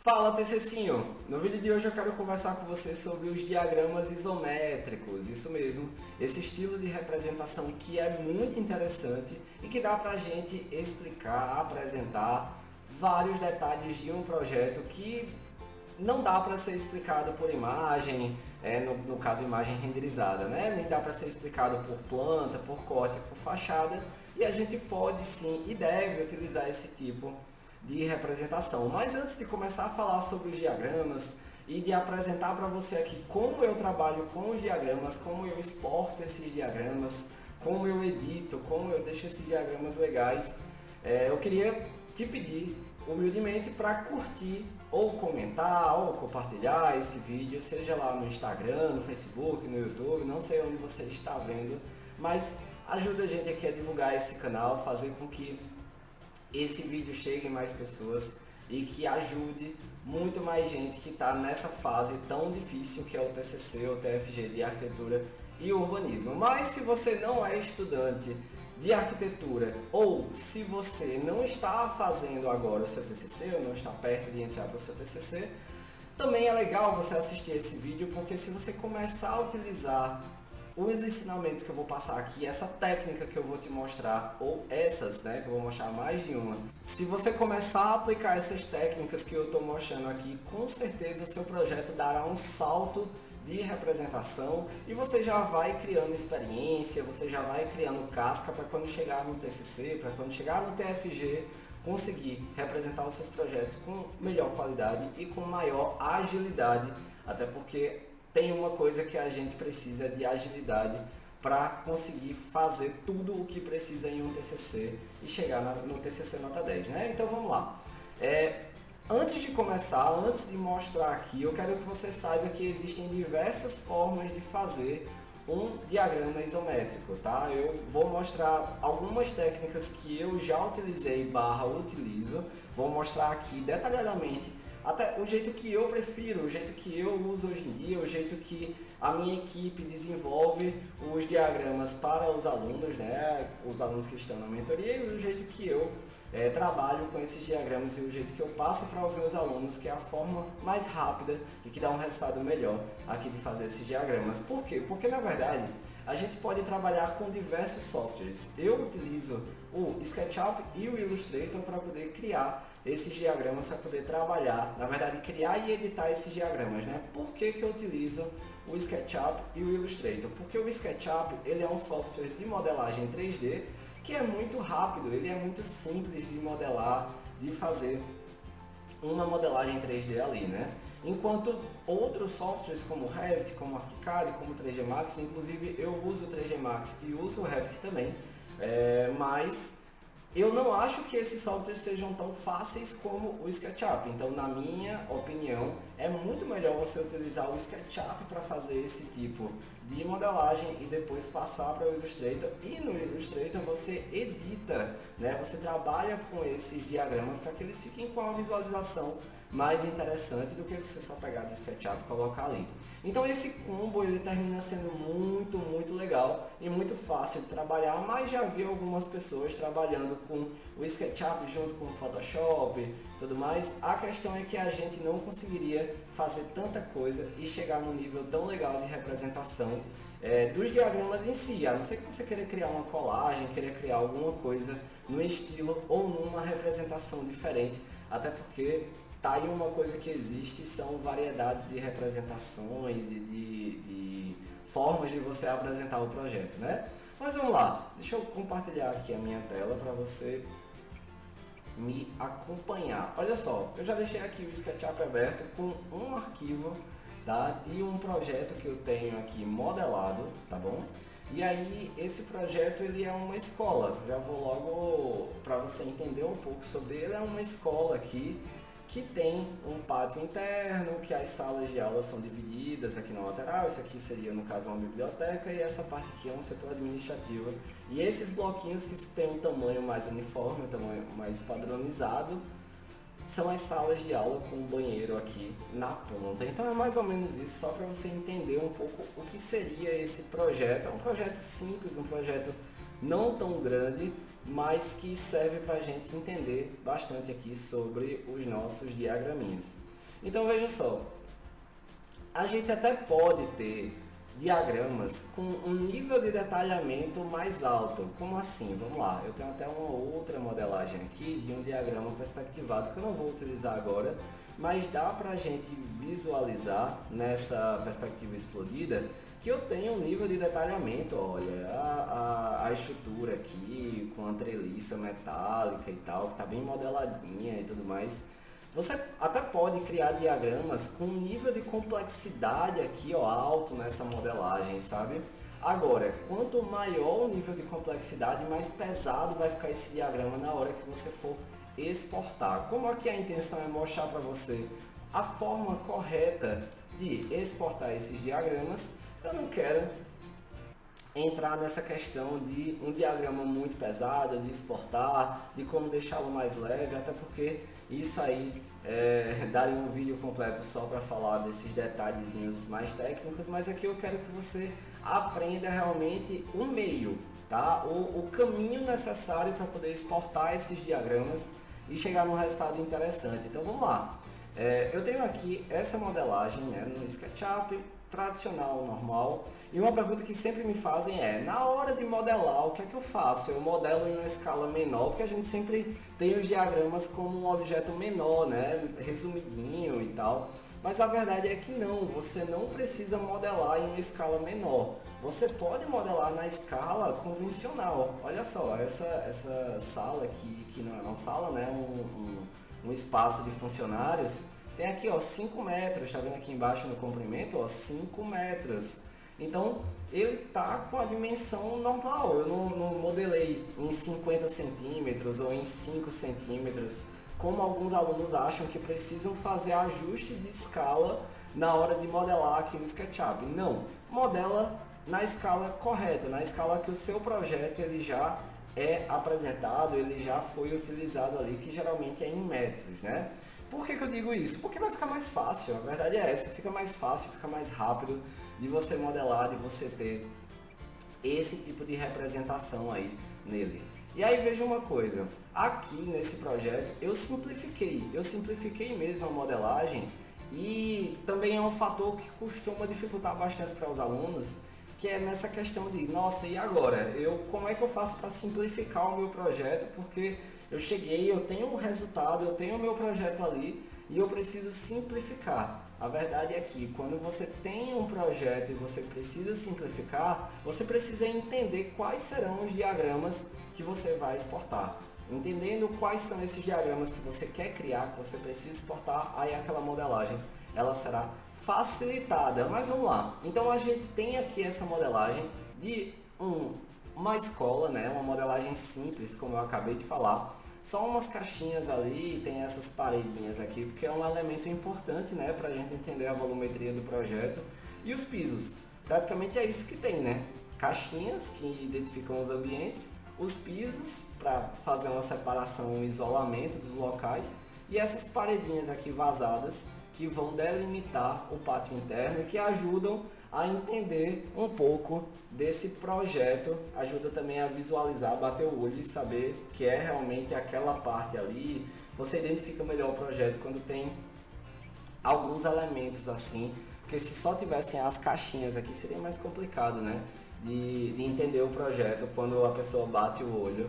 Fala, TCcinho! No vídeo de hoje eu quero conversar com você sobre os diagramas isométricos, isso mesmo, esse estilo de representação que é muito interessante e que dá pra gente explicar, apresentar vários detalhes de um projeto que não dá para ser explicado por imagem, no caso imagem renderizada, né? Nem dá para ser explicado por planta, por corte, por fachada, e a gente pode sim e deve utilizar esse tipo de representação. Mas antes de começar a falar sobre os diagramas e de apresentar para você aqui como eu trabalho com os diagramas, como eu exporto esses diagramas, como eu edito, como eu deixo esses diagramas legais, eu queria te pedir humildemente para curtir ou comentar ou compartilhar esse vídeo, seja lá no Instagram, no Facebook, no YouTube, não sei onde você está vendo, mas ajuda a gente aqui a divulgar esse canal, fazer com que esse vídeo chegue em mais pessoas e que ajude muito mais gente que está nessa fase tão difícil que é o TCC, o TFG de Arquitetura e Urbanismo. Mas se você não é estudante de arquitetura ou se você não está fazendo agora o seu TCC ou não está perto de entrar para o seu TCC, também é legal você assistir esse vídeo, porque se você começar a utilizar os ensinamentos que eu vou passar aqui, essa técnica que eu vou te mostrar, ou essas, né, que eu vou mostrar mais de uma, se você começar a aplicar essas técnicas que eu estou mostrando aqui, com certeza o seu projeto dará um salto de representação e você já vai criando experiência, você já vai criando casca para quando chegar no TCC, para quando chegar no TFG, conseguir representar os seus projetos com melhor qualidade e com maior agilidade, até porque tem uma coisa que a gente precisa de agilidade para conseguir fazer tudo o que precisa em um TCC e chegar no TCC nota 10, né? Então vamos lá. Antes de começar, antes de mostrar aqui, eu quero que você saiba que existem diversas formas de fazer um diagrama isométrico, tá? Eu vou mostrar algumas técnicas que eu já utilizei / utilizo, vou mostrar aqui detalhadamente até o jeito que eu prefiro, o jeito que eu uso hoje em dia, o jeito que a minha equipe desenvolve os diagramas para os alunos, né? Os alunos que estão na mentoria, e o jeito que eu trabalho com esses diagramas e o jeito que eu passo para os meus alunos, que é a forma mais rápida e que dá um resultado melhor aqui de fazer esses diagramas. Por quê? Porque na verdade a gente pode trabalhar com diversos softwares. Eu utilizo o SketchUp e o Illustrator para poder criar esses diagramas, para poder trabalhar, na verdade criar e editar esses diagramas, né? Por que eu utilizo o SketchUp e o Illustrator? Porque o SketchUp ele é um software de modelagem 3D que é muito rápido, ele é muito simples de modelar, de fazer uma modelagem 3D ali, né? Enquanto outros softwares como o Revit, como o ArchiCAD, como o 3D Max, inclusive eu uso o 3D Max e uso o Revit também, mas eu não acho que esses softwares sejam tão fáceis como o SketchUp. Então, na minha opinião, é muito melhor você utilizar o SketchUp para fazer esse tipo de modelagem e depois passar para o Illustrator. E no Illustrator você edita, né? Você trabalha com esses diagramas para que eles fiquem com uma visualização mais interessante do que você só pegar do SketchUp e colocar ali. Então esse combo ele termina sendo muito legal e muito fácil de trabalhar, mas já vi algumas pessoas trabalhando com o SketchUp junto com o Photoshop e tudo mais. A questão é que a gente não conseguiria fazer tanta coisa e chegar num nível tão legal de representação dos diagramas em si, a não ser que você queira criar uma colagem, queira criar alguma coisa no estilo ou numa representação diferente, até porque tá aí uma coisa que existe, são variedades de representações e de formas de você apresentar o projeto, né? Mas vamos lá, deixa eu compartilhar aqui a minha tela para você me acompanhar. Olha só, eu já deixei aqui o SketchUp aberto com um arquivo, tá, de um projeto que eu tenho aqui modelado, tá bom? E aí esse projeto ele é uma escola, já vou logo para você entender um pouco sobre ele. É uma escola aqui que tem um pátio interno, que as salas de aula são divididas aqui na lateral. Isso aqui seria, no caso, uma biblioteca, e essa parte aqui é um setor administrativo. E esses bloquinhos que têm um tamanho mais uniforme, um tamanho mais padronizado, são as salas de aula com um banheiro aqui na ponta. Então é mais ou menos isso, só para você entender um pouco o que seria esse projeto. É um projeto simples, um projeto não tão grande, mas que serve para a gente entender bastante aqui sobre os nossos diagraminhas. Então veja só, a gente até pode ter diagramas com um nível de detalhamento mais alto. Como assim? Vamos lá, eu tenho até uma outra modelagem aqui de um diagrama perspectivado que eu não vou utilizar agora, mas dá para a gente visualizar nessa perspectiva explodida que eu tenho um nível de detalhamento. Olha, a estrutura aqui com a treliça metálica e tal, que está bem modeladinha e tudo mais. Você até pode criar diagramas com nível de complexidade aqui, ó, alto nessa modelagem, sabe? Agora, quanto maior o nível de complexidade, mais pesado vai ficar esse diagrama na hora que você for exportar. Como aqui a intenção é mostrar para você a forma correta de exportar esses diagramas, eu não quero entrar nessa questão de um diagrama muito pesado, de exportar, de como deixá-lo mais leve, até porque isso aí daria um vídeo completo só para falar desses detalhezinhos mais técnicos, mas aqui eu quero que você aprenda realmente o meio, tá? O caminho necessário para poder exportar esses diagramas e chegar num resultado interessante. Então vamos lá. Eu tenho aqui essa modelagem, né, no SketchUp, tradicional, normal. E uma pergunta que sempre me fazem é, na hora de modelar, o que é que eu faço? Eu modelo em uma escala menor, porque a gente sempre tem os diagramas como um objeto menor, né, resumidinho e tal. Mas a verdade é que não, você não precisa modelar em uma escala menor. Você pode modelar na escala convencional. Olha só, essa sala aqui, que não é uma sala, né, um espaço de funcionários, tem aqui, ó, 5 metros, tá vendo aqui embaixo no comprimento, ó, 5 metros. Então, ele tá com a dimensão normal, eu não modelei em 50 centímetros ou em 5 centímetros, como alguns alunos acham que precisam fazer ajuste de escala na hora de modelar aqui no SketchUp. Não, modela na escala correta, na escala que o seu projeto ele já é apresentado, ele já foi utilizado ali, que geralmente é em metros, né? Por que eu digo isso? Porque vai ficar mais fácil, a verdade é essa, fica mais fácil, fica mais rápido de você modelar, de você ter esse tipo de representação aí nele. E aí veja uma coisa, aqui nesse projeto eu simplifiquei mesmo a modelagem e também é um fator que costuma dificultar bastante para os alunos, que é nessa questão de, nossa, e agora? Como é que eu faço para simplificar o meu projeto? Porque eu cheguei, eu tenho um resultado, eu tenho o meu projeto ali e eu preciso simplificar. A verdade é que quando você tem um projeto e você precisa simplificar, você precisa entender quais serão os diagramas que você vai exportar. Entendendo quais são esses diagramas que você quer criar, que você precisa exportar, aí aquela modelagem ela será facilitada. Mas vamos lá. Então a gente tem aqui essa modelagem de uma escola, né? Uma modelagem simples, como eu acabei de falar. Só umas caixinhas ali, tem essas paredinhas aqui, porque é um elemento importante, né, para a gente entender a volumetria do projeto. E os pisos, praticamente é isso que tem, né? Caixinhas que identificam os ambientes, os pisos para fazer uma separação, um isolamento dos locais e essas paredinhas aqui vazadas que vão delimitar o pátio interno e que ajudam a entender um pouco desse projeto, ajuda também a visualizar, bater o olho e saber que é realmente aquela parte ali. Você identifica melhor o projeto quando tem alguns elementos assim, porque se só tivessem as caixinhas aqui seria mais complicado, né? De entender o projeto quando a pessoa bate o olho.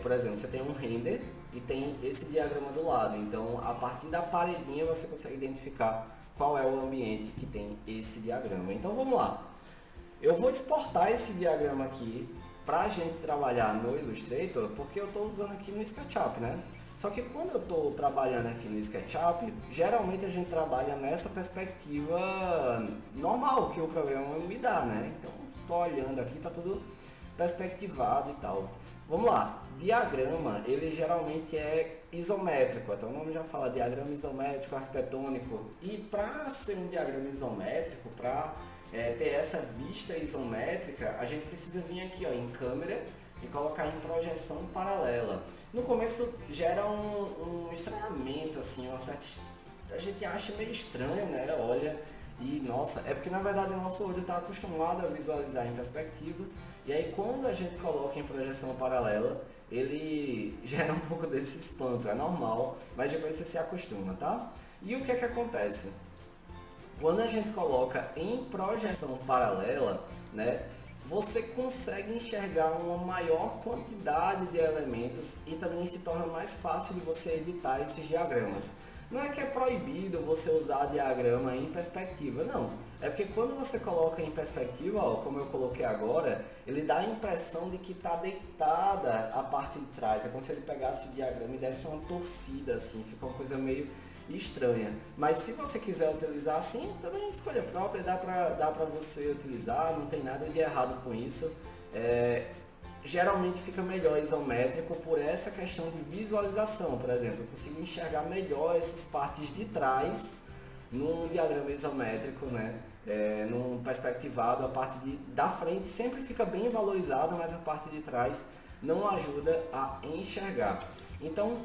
Por exemplo, você tem um render e tem esse diagrama do lado, então a partir da paredinha você consegue identificar qual é o ambiente que tem esse diagrama. Então vamos lá, eu vou exportar esse diagrama aqui para a gente trabalhar no Illustrator, porque eu estou usando aqui no SketchUp, né? Só que quando eu estou trabalhando aqui no SketchUp, geralmente a gente trabalha nessa perspectiva normal que o programa me dá, né? Então estou olhando aqui, está tudo perspectivado e tal. Vamos lá, diagrama, ele geralmente é isométrico, até o nome já fala, diagrama isométrico, arquitetônico. E para ser um diagrama isométrico, para ter essa vista isométrica, a gente precisa vir aqui, ó, em câmera e colocar em projeção paralela. No começo gera um estranhamento, assim, a gente acha meio estranho, né? Olha, e nossa, é porque na verdade o nosso olho está acostumado a visualizar em perspectiva, e aí quando a gente coloca em projeção paralela, ele gera um pouco desse espanto, é normal, mas depois você se acostuma, tá? E o que é que acontece? Quando a gente coloca em projeção paralela, né, você consegue enxergar uma maior quantidade de elementos e também se torna mais fácil de você editar esses diagramas. Não é que é proibido você usar diagrama em perspectiva, não. É porque quando você coloca em perspectiva, ó, como eu coloquei agora, ele dá a impressão de que está deitada a parte de trás. É como se ele pegasse o diagrama e desse uma torcida, assim, fica uma coisa meio estranha. Mas se você quiser utilizar assim, também escolha própria, dá pra você utilizar, não tem nada de errado com isso. Geralmente fica melhor isométrico por essa questão de visualização, por exemplo, eu consigo enxergar melhor essas partes de trás num diagrama isométrico, né? Num perspectivado, a parte da frente sempre fica bem valorizada, mas a parte de trás não ajuda a enxergar. Então,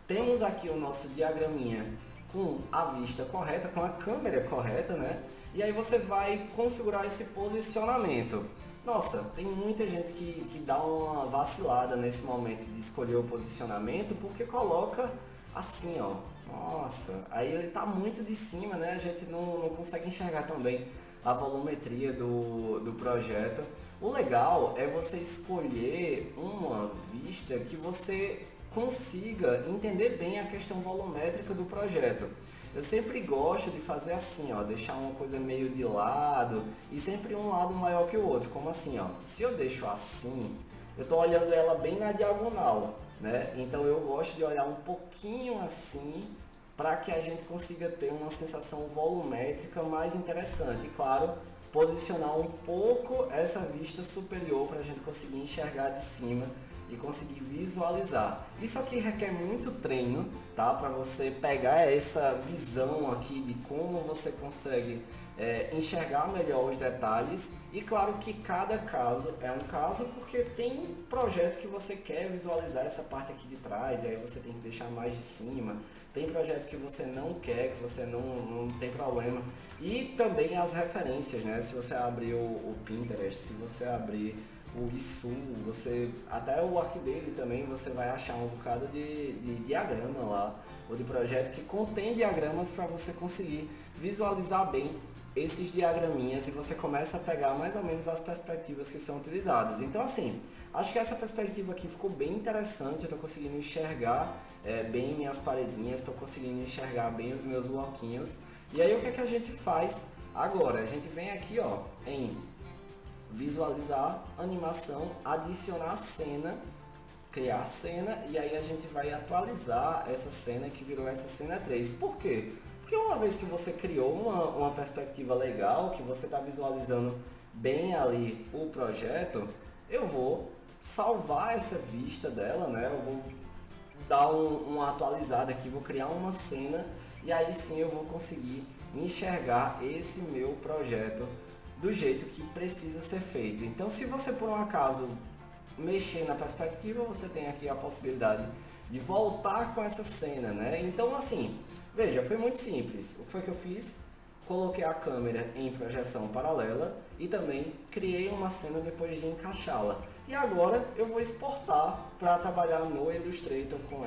temos aqui o nosso diagraminha com a vista correta, com a câmera correta, né? E aí você vai configurar esse posicionamento. Nossa, tem muita gente que dá uma vacilada nesse momento de escolher o posicionamento porque coloca assim, ó. Nossa, aí ele tá muito de cima, né? A gente não consegue enxergar também a volumetria do projeto. O legal é você escolher uma vista que você consiga entender bem a questão volumétrica do projeto. Eu sempre gosto de fazer assim, ó, deixar uma coisa meio de lado e sempre um lado maior que o outro, como assim, ó. Se eu deixo assim, eu estou olhando ela bem na diagonal, né? Então eu gosto de olhar um pouquinho assim para que a gente consiga ter uma sensação volumétrica mais interessante. E claro, posicionar um pouco essa vista superior para a gente conseguir enxergar de cima e conseguir visualizar. Isso aqui requer muito treino, tá? Para você pegar essa visão aqui de como você consegue enxergar melhor os detalhes. E claro que cada caso é um caso, porque tem projeto que você quer visualizar essa parte aqui de trás, e aí você tem que deixar mais de cima. Tem projeto que você não quer, que você não tem problema. E também as referências, né? Se você abrir o Pinterest, se você abrir o ISU, até o Arquidele também, você vai achar um bocado de diagrama lá, ou de projeto que contém diagramas para você conseguir visualizar bem esses diagraminhas e você começa a pegar mais ou menos as perspectivas que são utilizadas. Então assim, acho que essa perspectiva aqui ficou bem interessante, eu estou conseguindo enxergar bem minhas paredinhas, estou conseguindo enxergar bem os meus bloquinhos. E aí o que é que a gente faz agora? A gente vem aqui, ó, em visualizar, animação, adicionar cena, criar cena, e aí a gente vai atualizar essa cena que virou essa cena 3. Por quê? Porque uma vez que você criou uma perspectiva legal, que você está visualizando bem ali o projeto, eu vou salvar essa vista dela, né? Eu vou dar uma atualizada aqui, vou criar uma cena e aí sim eu vou conseguir enxergar esse meu projeto do jeito que precisa ser feito. Então, se você por um acaso mexer na perspectiva, você tem aqui a possibilidade de voltar com essa cena, né? Então, assim, veja, foi muito simples. O que foi que eu fiz? Coloquei a câmera em projeção paralela e também criei uma cena depois de encaixá-la. E agora eu vou exportar para trabalhar no Illustrator com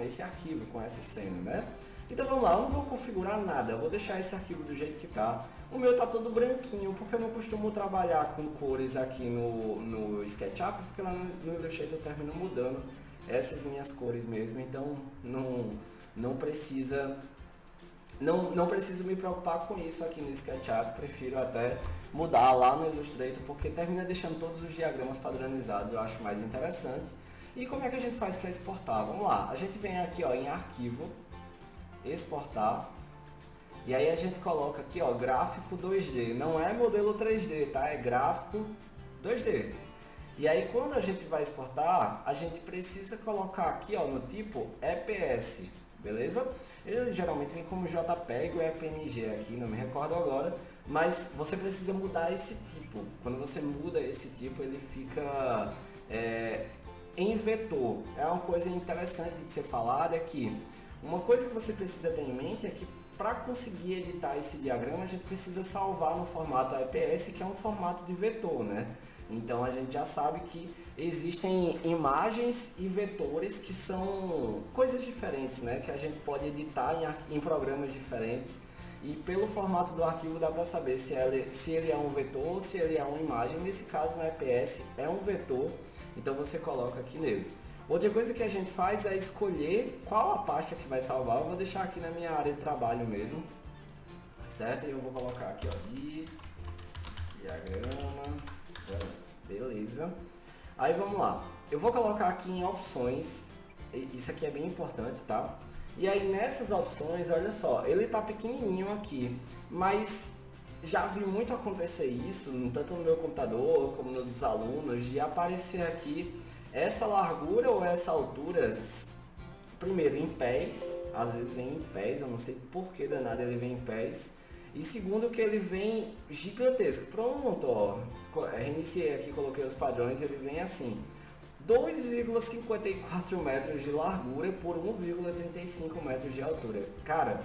esse arquivo, com essa cena, né? Então vamos lá, eu não vou configurar nada, eu vou deixar esse arquivo do jeito que tá. O meu tá todo branquinho, porque eu não costumo trabalhar com cores aqui no SketchUp, porque lá no Illustrator eu termino mudando essas minhas cores mesmo, então não preciso me preocupar com isso aqui no SketchUp, prefiro até mudar lá no Illustrator, porque termina deixando todos os diagramas padronizados, eu acho mais interessante. E como é que a gente faz para exportar? Vamos lá, a gente vem aqui ó, em arquivo, exportar, e aí a gente coloca aqui ó, gráfico 2D, não é modelo 3D, tá? É gráfico 2D. E aí quando a gente vai exportar, a gente precisa colocar aqui ó, no tipo EPS, beleza? Ele geralmente vem como JPEG ou EPNG aqui, não me recordo agora, mas você precisa mudar esse tipo. Quando você muda esse tipo, ele fica em vetor. É uma coisa interessante de ser falada é que uma coisa que você precisa ter em mente é que para conseguir editar esse diagrama, a gente precisa salvar no formato APS, que é um formato de vetor, né? Então a gente já sabe que existem imagens e vetores que são coisas diferentes, né? Que a gente pode editar em programas diferentes. E pelo formato do arquivo dá para saber se ele é um vetor ou se ele é uma imagem. Nesse caso no EPS é um vetor, então você coloca aqui nele. Outra coisa que a gente faz é escolher qual a pasta que vai salvar. Eu vou deixar aqui na minha área de trabalho mesmo, certo? E eu vou colocar aqui, ó, diagrama, beleza. Aí vamos lá, eu vou colocar aqui em opções, isso aqui é bem importante, tá? E aí nessas opções, olha só, ele tá pequenininho aqui, mas já vi muito acontecer isso, tanto no meu computador como no dos alunos, de aparecer aqui essa largura ou essa altura, primeiro em pés, às vezes vem em pés, eu não sei por que danado ele vem em pés, e segundo que ele vem gigantesco. Pronto, ó, reiniciei aqui, coloquei os padrões, ele vem assim, 2,54 metros de largura por 1,35 metros de altura. Cara,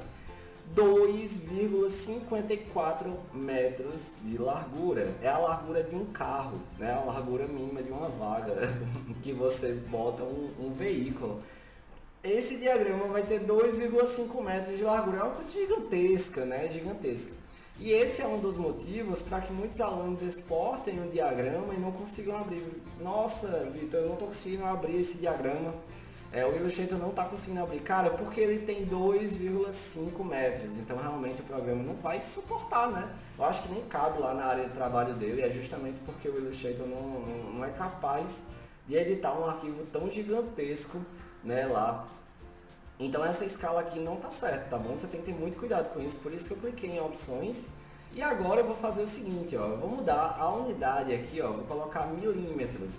2,54 metros de largura. É a largura de um carro, né? A largura mínima de uma vaga que você bota um veículo. Esse diagrama vai ter 2,5 metros de largura. É uma coisa gigantesca, né? Gigantesca. E esse é um dos motivos para que muitos alunos exportem o diagrama e não consigam abrir. Nossa, Vitor, eu não estou conseguindo abrir esse diagrama. O Illustrator não está conseguindo abrir. Cara, porque ele tem 2,5 metros. Então, realmente, o programa não vai suportar, né? Eu acho que nem cabe lá na área de trabalho dele. É justamente porque o Illustrator não é capaz de editar um arquivo tão gigantesco, né, lá. Então essa escala aqui não tá certa, tá bom? Você tem que ter muito cuidado com isso, por isso que eu cliquei em opções. E agora eu vou fazer o seguinte, ó, eu vou mudar a unidade aqui, ó, vou colocar milímetros,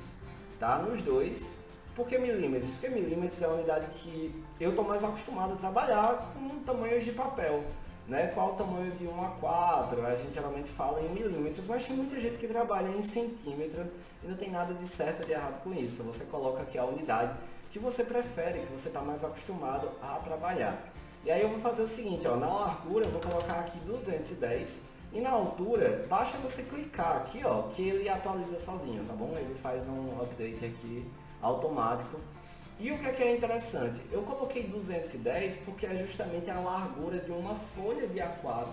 tá? Nos dois. Por que milímetros? Porque milímetros é a unidade que eu tô mais acostumado a trabalhar com tamanhos de papel, né? Qual o tamanho de 1 a 4? A gente geralmente fala em milímetros, mas tem muita gente que trabalha em centímetro e não tem nada de certo ou de errado com isso. Você coloca aqui a unidade que você prefere, que você está mais acostumado a trabalhar. E aí eu vou fazer o seguinte, ó, na largura eu vou colocar aqui 210 e na altura basta você clicar aqui, ó, que ele atualiza sozinho, tá bom? Ele faz um update aqui automático. E o que é interessante? Eu coloquei 210 porque é justamente a largura de uma folha de A4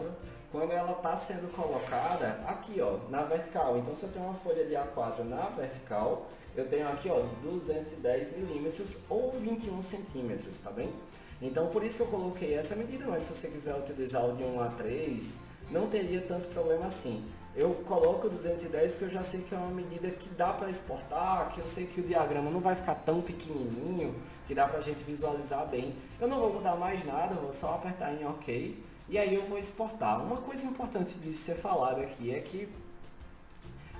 quando ela está sendo colocada aqui, ó, na vertical. Então se eu tenho uma folha de A4 na vertical, eu tenho aqui, ó, 210 milímetros ou 21 centímetros, tá bem? Então por isso que eu coloquei essa medida, mas se você quiser utilizar o de 1 a 3, não teria tanto problema assim. Eu coloco 210 porque eu já sei que é uma medida que dá para exportar, que eu sei que o diagrama não vai ficar tão pequenininho, que dá para a gente visualizar bem. Eu não vou mudar mais nada, vou só apertar em OK e aí eu vou exportar. Uma coisa importante de ser falado aqui é que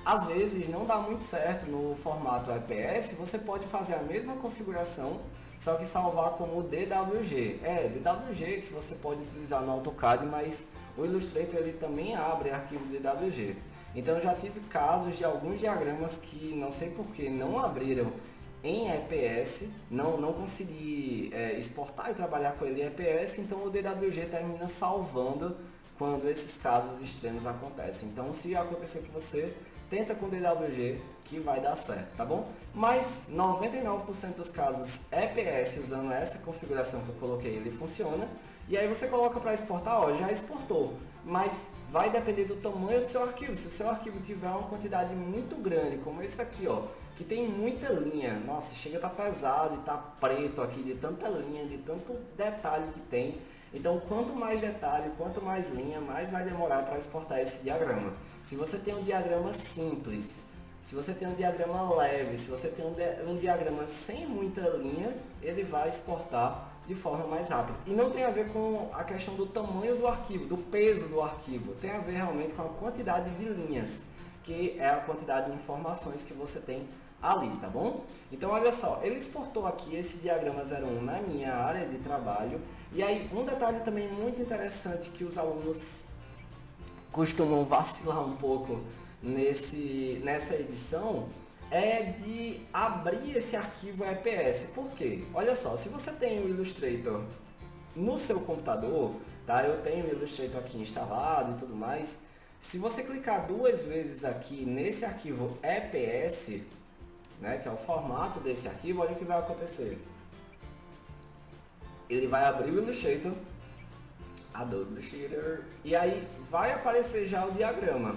às vezes não dá muito certo no formato EPS, você pode fazer a mesma configuração, só que salvar como DWG. DWG que você pode utilizar no AutoCAD, mas o Illustrator ele também abre arquivo DWG. Então eu já tive casos de alguns diagramas que não sei por que não abriram em EPS, não consegui exportar e trabalhar com ele em EPS, então o DWG termina salvando quando esses casos extremos acontecem. Então se acontecer com você, tenta com DWG que vai dar certo, tá bom? Mas 99% dos casos EPS usando essa configuração que eu coloquei, ele funciona. E aí você coloca para exportar, ó, já exportou, mas vai depender do tamanho do seu arquivo. Se o seu arquivo tiver uma quantidade muito grande, como esse aqui, ó, que tem muita linha, nossa, chega a estar pesado e tá preto aqui de tanta linha, de tanto detalhe que tem. Então, quanto mais detalhe, quanto mais linha, mais vai demorar para exportar esse diagrama. Se você tem um diagrama simples, se você tem um diagrama leve, se você tem um diagrama sem muita linha, ele vai exportar de forma mais rápida. E não tem a ver com a questão do tamanho do arquivo, do peso do arquivo. Tem a ver realmente com a quantidade de linhas, que é a quantidade de informações que você tem ali, tá bom? Então, olha só, ele exportou aqui esse diagrama 01 na minha área de trabalho. E aí, um detalhe também muito interessante que os alunos costumam vacilar um pouco nessa edição é de abrir esse arquivo EPS. Por quê? Olha só, se você tem o Illustrator no seu computador, tá? Eu tenho o Illustrator aqui instalado e tudo mais. Se você clicar 2 vezes aqui nesse arquivo EPS, né, que é o formato desse arquivo, olha o que vai acontecer. Ele vai abrir o Illustrator, Adobe Illustrator, e aí vai aparecer já o diagrama.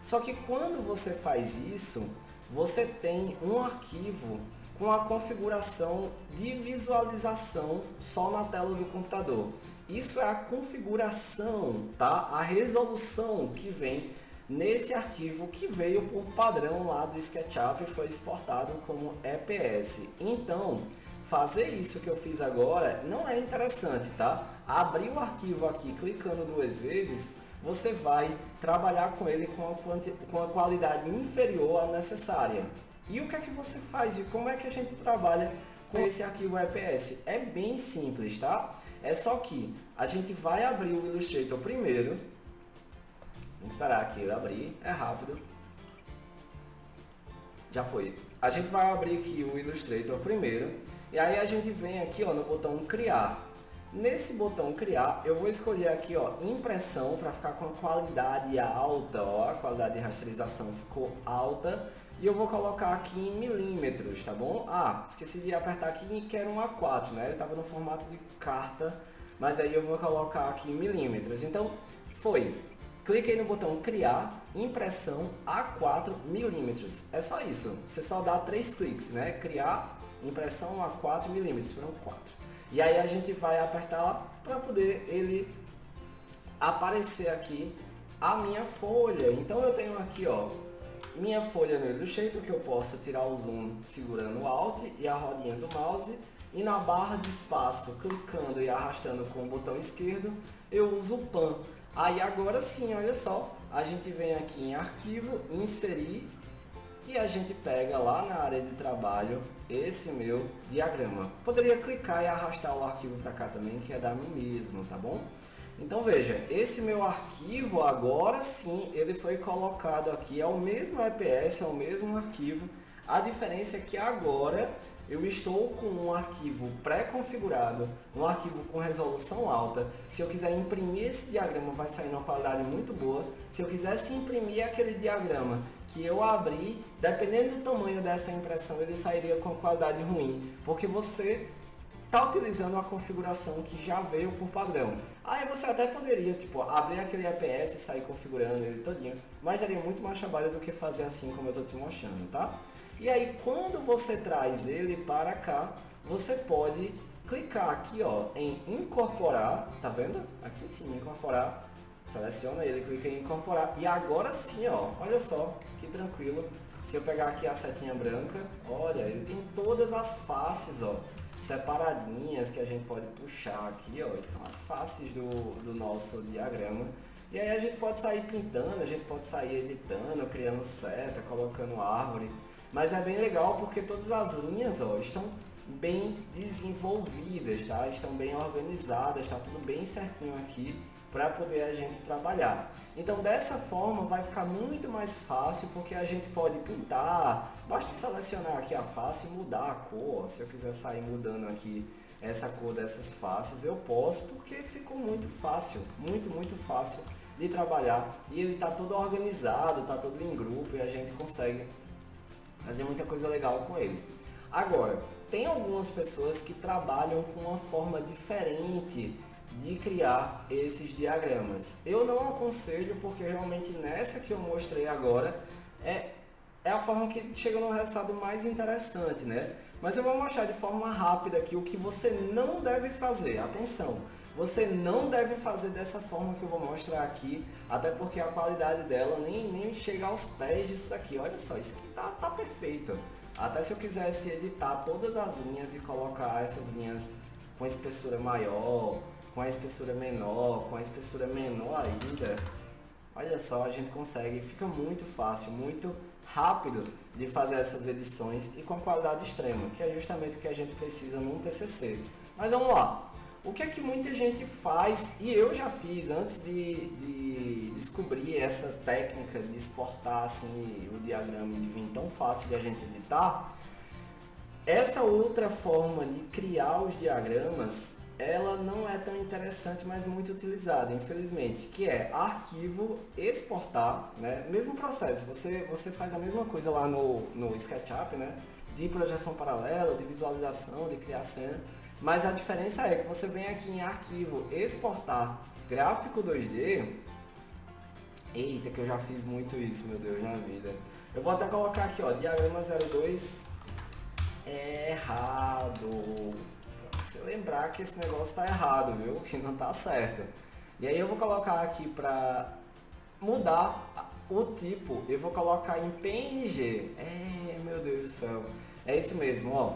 Só que quando você faz isso, você tem um arquivo com a configuração de visualização só na tela do computador. Isso é a configuração, tá? A resolução que vem nesse arquivo que veio por padrão lá do SketchUp e foi exportado como EPS. Então, fazer isso que eu fiz agora não é interessante, tá? Abrir o arquivo aqui clicando 2 vezes, você vai trabalhar com ele com a qualidade inferior à necessária. E o que é que você faz e como é que a gente trabalha com esse arquivo EPS? É bem simples, tá? É só que a gente vai abrir o Illustrator primeiro. Vamos esperar aqui ele abrir, é rápido. Já foi. A gente vai abrir aqui o Illustrator primeiro. E aí a gente vem aqui ó, no botão criar. Nesse botão criar, eu vou escolher aqui ó, impressão para ficar com a qualidade alta, ó, a qualidade de rasterização ficou alta. E eu vou colocar aqui em milímetros, tá bom? Ah, esqueci de apertar aqui que era um A4, né? Ele estava no formato de carta, mas aí eu vou colocar aqui em milímetros. Então, foi. Cliquei no botão criar, impressão A4 milímetros. É só isso. Você só dá 3 cliques, né? Criar, impressão A4 milímetros. Foram 4. E aí a gente vai apertar para poder ele aparecer aqui a minha folha. Então eu tenho aqui, ó, minha folha no Illustrator, que eu posso tirar o zoom segurando o Alt e a rodinha do mouse. E na barra de espaço, clicando e arrastando com o botão esquerdo, eu uso o PAN. Aí agora sim, olha só, a gente vem aqui em arquivo, inserir, e a gente pega lá na área de trabalho esse meu diagrama. Poderia clicar e arrastar o arquivo para cá também, que é dar no mesmo, tá bom? Então veja, esse meu arquivo agora sim, ele foi colocado aqui, é o mesmo EPS, é o mesmo arquivo. A diferença é que agora eu estou com um arquivo pré-configurado, um arquivo com resolução alta. Se eu quiser imprimir esse diagrama, vai sair numa qualidade muito boa. Se eu quisesse imprimir aquele diagrama que eu abri, dependendo do tamanho dessa impressão, ele sairia com qualidade ruim, porque você está utilizando a configuração que já veio por padrão. Aí você até poderia, tipo, abrir aquele EPS e sair configurando ele todinho, mas daria muito mais trabalho do que fazer assim como eu estou te mostrando, tá? E aí, quando você traz ele para cá, você pode clicar aqui ó, em incorporar, tá vendo? Aqui em cima, incorporar, seleciona ele, clica em incorporar, e agora sim, ó, olha só, que tranquilo. Se eu pegar aqui a setinha branca, olha, ele tem todas as faces, ó, separadinhas que a gente pode puxar aqui, ó, são as faces do nosso diagrama. E aí a gente pode sair pintando, a gente pode sair editando, criando seta, colocando árvore. Mas é bem legal porque todas as linhas ó, estão bem desenvolvidas, tá? Estão bem organizadas, está tudo bem certinho aqui para poder a gente trabalhar. Então dessa forma vai ficar muito mais fácil porque a gente pode pintar, basta selecionar aqui a face e mudar a cor. Se eu quiser sair mudando aqui essa cor dessas faces, eu posso porque ficou muito fácil, muito fácil de trabalhar. E ele está todo organizado, está todo em grupo e a gente consegue fazer muita coisa legal com ele. Agora, tem algumas pessoas que trabalham com uma forma diferente de criar esses diagramas. Eu não aconselho porque realmente nessa que eu mostrei agora é a forma que chega no resultado mais interessante, né? Mas eu vou mostrar de forma rápida aqui o que você não deve fazer. Atenção! Você não deve fazer dessa forma que eu vou mostrar aqui, até porque a qualidade dela nem chega aos pés disso daqui. Olha só, isso aqui tá perfeito. Até se eu quisesse editar todas as linhas e colocar essas linhas com espessura maior, com a espessura menor, com a espessura menor ainda, olha só, a gente consegue, fica muito fácil, muito rápido de fazer essas edições e com qualidade extrema, que é justamente o que a gente precisa num TCC. Mas vamos lá. O que é que muita gente faz, e eu já fiz antes de descobrir essa técnica de exportar assim, o diagrama e vir tão fácil de a gente editar, essa outra forma de criar os diagramas ela não é tão interessante, mas muito utilizada, infelizmente, que é arquivo, exportar, né? Mesmo processo, você faz a mesma coisa lá no SketchUp, né? De projeção paralela, de visualização, de criar cena, mas a diferença é que você vem aqui em arquivo, exportar gráfico 2D, eita, que eu já fiz muito isso, meu Deus, na vida. Eu vou até colocar aqui, ó, diagrama 02 é errado. Pra você lembrar que esse negócio tá errado, viu? Que não tá certo. E aí eu vou colocar aqui pra mudar o tipo, eu vou colocar em PNG. Meu Deus do céu. É isso mesmo, ó.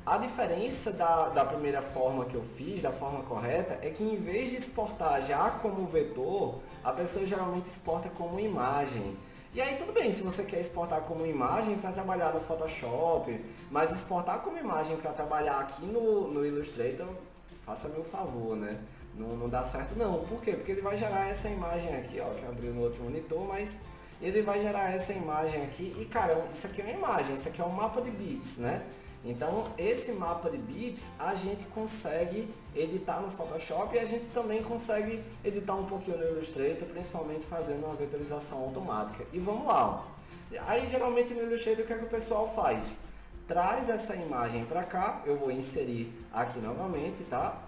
A diferença da primeira forma que eu fiz, da forma correta, é que em vez de exportar já como vetor, a pessoa geralmente exporta como imagem. E aí tudo bem, se você quer exportar como imagem para trabalhar no Photoshop, mas exportar como imagem para trabalhar aqui no Illustrator, faça meu favor, né? Não dá certo não. Por quê? Porque ele vai gerar essa imagem aqui, ó, que abriu no outro monitor, mas ele vai gerar essa imagem aqui e, cara, isso aqui é uma imagem, isso aqui é um mapa de bits, né? Então, esse mapa de bits a gente consegue editar no Photoshop e a gente também consegue editar um pouquinho no Illustrator, principalmente fazendo uma vetorização automática. E vamos lá, ó. Aí, geralmente no Illustrator, o que é que o pessoal faz? Traz essa imagem para cá, eu vou inserir aqui novamente, tá?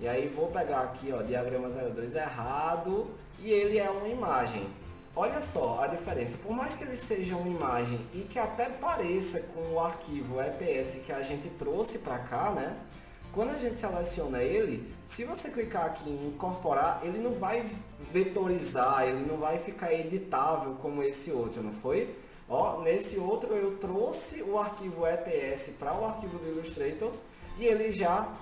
E aí vou pegar aqui, ó, diagrama 02 errado e ele é uma imagem. Olha só a diferença, por mais que ele seja uma imagem e que até pareça com o arquivo EPS que a gente trouxe para cá, né? Quando a gente seleciona ele, se você clicar aqui em incorporar, ele não vai vetorizar, ele não vai ficar editável como esse outro, não foi? Ó, nesse outro eu trouxe o arquivo EPS para o arquivo do Illustrator e ele já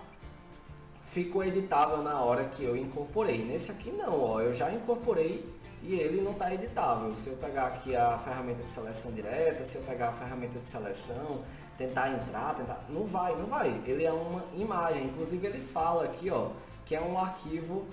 ficou editável na hora que eu incorporei. Nesse aqui não, ó, eu já incorporei e ele não está editável. Se eu pegar aqui a ferramenta de seleção direta, se eu pegar a ferramenta de seleção, tentar entrar, não vai. Ele é uma imagem, inclusive ele fala aqui, ó, que é um arquivo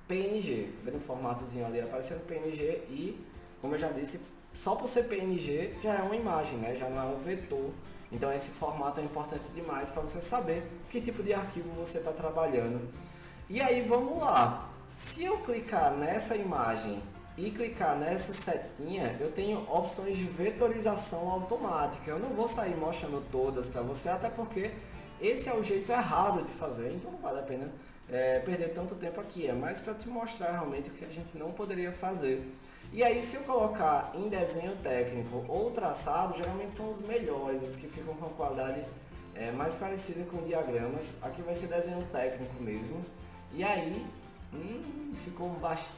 PNG. Tá vendo o formatozinho ali aparecendo PNG e, como eu já disse, só por ser PNG já é uma imagem, né? Já não é um vetor. Então esse formato é importante demais para você saber que tipo de arquivo você está trabalhando. E aí vamos lá. Se eu clicar nessa imagem e clicar nessa setinha, eu tenho opções de vetorização automática. Eu não vou sair mostrando todas para você, até porque esse é o jeito errado de fazer, então não vale a pena perder tanto tempo aqui. É mais para te mostrar realmente o que a gente não poderia fazer. E aí, se eu colocar em desenho técnico ou traçado, geralmente são os melhores, os que ficam com a qualidade mais parecida com diagramas. Aqui vai ser desenho técnico mesmo. E aí, ficou bastante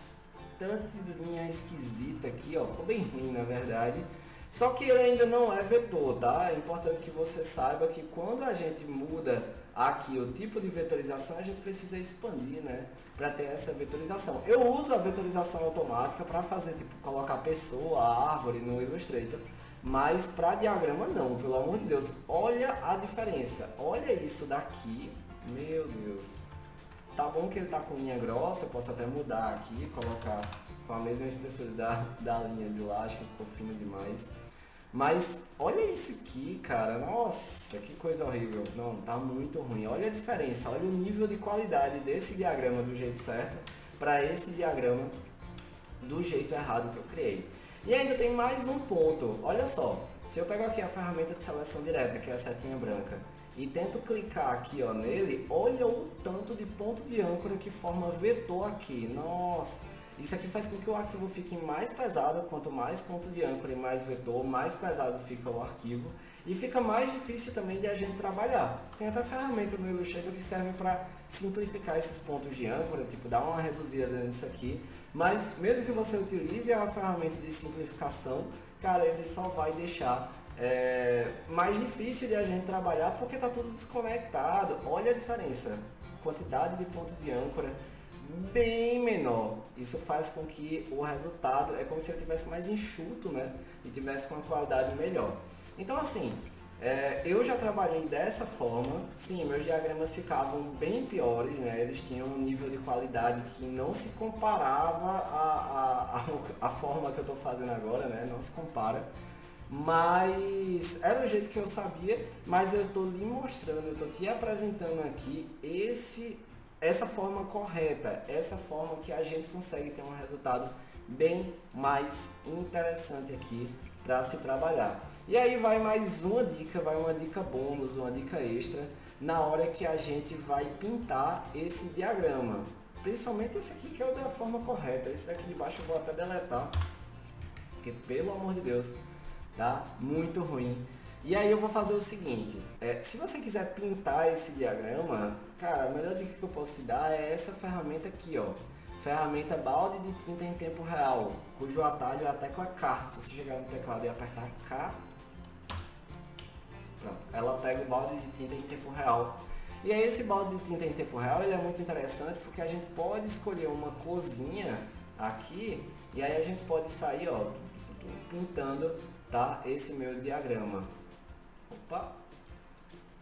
linha esquisita aqui, ó. Ficou bem ruim, na verdade. Só que ele ainda não é vetor, tá? É importante que você saiba que quando a gente muda aqui o tipo de vetorização, a gente precisa expandir, né? Para ter essa vetorização. Eu uso a vetorização automática para fazer, tipo, colocar pessoa, árvore no Illustrator. Mas para diagrama não, pelo amor de Deus. Olha a diferença. Olha isso daqui. Meu Deus. Tá bom que ele tá com linha grossa, eu posso até mudar aqui, colocar com a mesma espessura da linha de lá, acho que ficou fino demais. Mas olha isso aqui, cara, nossa, que coisa horrível. Não, tá muito ruim. Olha a diferença, olha o nível de qualidade desse diagrama do jeito certo para esse diagrama do jeito errado que eu criei. E ainda tem mais um ponto, olha só. Se eu pego aqui a ferramenta de seleção direta, que é a setinha branca, e tento clicar aqui, ó, nele, olha o tanto de ponto de âncora que forma vetor aqui. Nossa, isso aqui faz com que o arquivo fique mais pesado. Quanto mais ponto de âncora e mais vetor, mais pesado fica o arquivo. E fica mais difícil também de a gente trabalhar. Tem até ferramenta no Illustrator que serve para simplificar esses pontos de âncora, tipo dar uma reduzida nisso aqui. Mas mesmo que você utilize a ferramenta de simplificação, cara, ele só vai deixar mais difícil de a gente trabalhar porque está tudo desconectado. Olha a diferença, quantidade de ponto de âncora bem menor. Isso faz com que o resultado é como se ele tivesse mais enxuto, né? E tivesse com uma qualidade melhor. Então assim, eu já trabalhei dessa forma. Sim, meus diagramas ficavam bem piores, né? Eles tinham um nível de qualidade que não se comparava à forma que eu estou fazendo agora, né? Não se compara. Mas era o jeito que eu sabia, mas eu estou lhe mostrando, eu estou te apresentando aqui esse essa forma correta, essa forma que a gente consegue ter um resultado bem mais interessante aqui para se trabalhar. E aí vai mais uma dica, vai uma dica bônus, uma dica extra, na hora que a gente vai pintar esse diagrama. Principalmente esse aqui que é o da forma correta, esse daqui de baixo eu vou até deletar, porque pelo amor de Deus, tá muito ruim. E aí eu vou fazer o seguinte, se você quiser pintar esse diagrama, cara, a melhor dica que eu posso te dar é essa ferramenta aqui, ó. Ferramenta balde de tinta em tempo real, cujo atalho é a tecla K. Se você chegar no teclado e apertar K, pronto, ela pega o balde de tinta em tempo real. E aí esse balde de tinta em tempo real ele é muito interessante porque a gente pode escolher uma corzinha aqui e aí a gente pode sair, ó, pintando, tá, esse meu diagrama. Opa!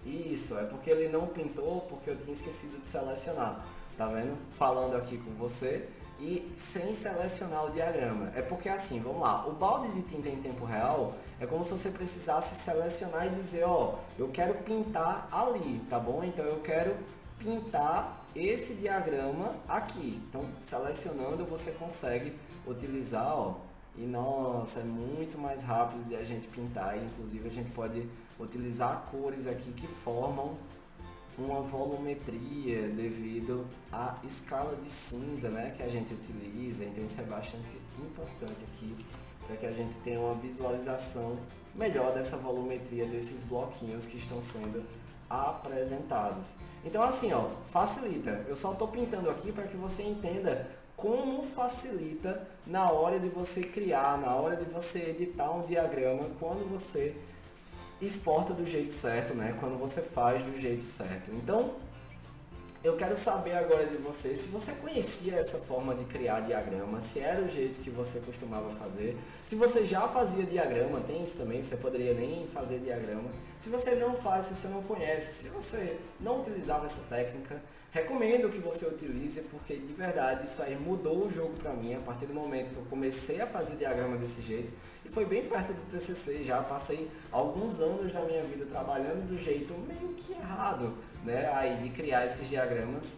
Isso, é porque ele não pintou porque eu tinha esquecido de selecionar. Tá vendo? Falando aqui com você e sem selecionar o diagrama. É porque assim, vamos lá, o balde de tinta em tempo real é como se você precisasse selecionar e dizer, ó, eu quero pintar ali, tá bom? Então eu quero pintar esse diagrama aqui. Então, selecionando você consegue utilizar, ó, e nossa, é muito mais rápido de a gente pintar. E, inclusive a gente pode utilizar cores aqui que formam uma volumetria devido à escala de cinza, né, que a gente utiliza. Então isso é bastante importante aqui para que a gente tenha uma visualização melhor dessa volumetria desses bloquinhos que estão sendo apresentados. Então assim, ó, facilita. Eu só estou pintando aqui para que você entenda como facilita na hora de você criar, na hora de você editar um diagrama, quando você exporta do jeito certo, né? Quando você faz do jeito certo. Então, eu quero saber agora de você, se você conhecia essa forma de criar diagrama, se era o jeito que você costumava fazer, se você já fazia diagrama, tem isso também, você poderia nem fazer diagrama. Se você não faz, se você não conhece, se você não utilizava essa técnica, recomendo que você utilize, porque de verdade isso aí mudou o jogo para mim a partir do momento que eu comecei a fazer diagrama desse jeito. E foi bem perto do TCC, já passei alguns anos da minha vida trabalhando do jeito meio que errado, né, aí de criar esses diagramas.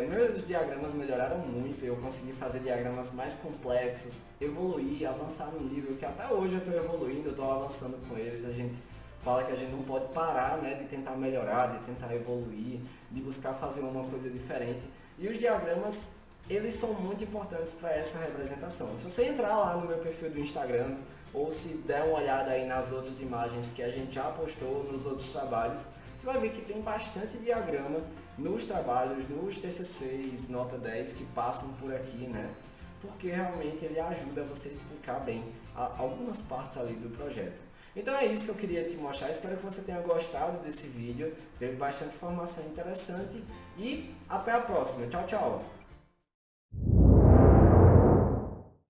Meus diagramas melhoraram muito, eu consegui fazer diagramas mais complexos, evoluir, avançar no nível que até hoje eu estou evoluindo, eu estou avançando com eles. A gente fala que a gente não pode parar, né, de tentar melhorar, de tentar evoluir, de buscar fazer uma coisa diferente. E os diagramas, eles são muito importantes para essa representação. Se você entrar lá no meu perfil do Instagram, ou se der uma olhada aí nas outras imagens que a gente já postou nos outros trabalhos, você vai ver que tem bastante diagrama nos trabalhos, nos TCCs, nota 10, que passam por aqui, né? Porque realmente ele ajuda você a explicar bem algumas partes ali do projeto. Então é isso que eu queria te mostrar, espero que você tenha gostado desse vídeo, teve bastante informação interessante e até a próxima. Tchau, tchau!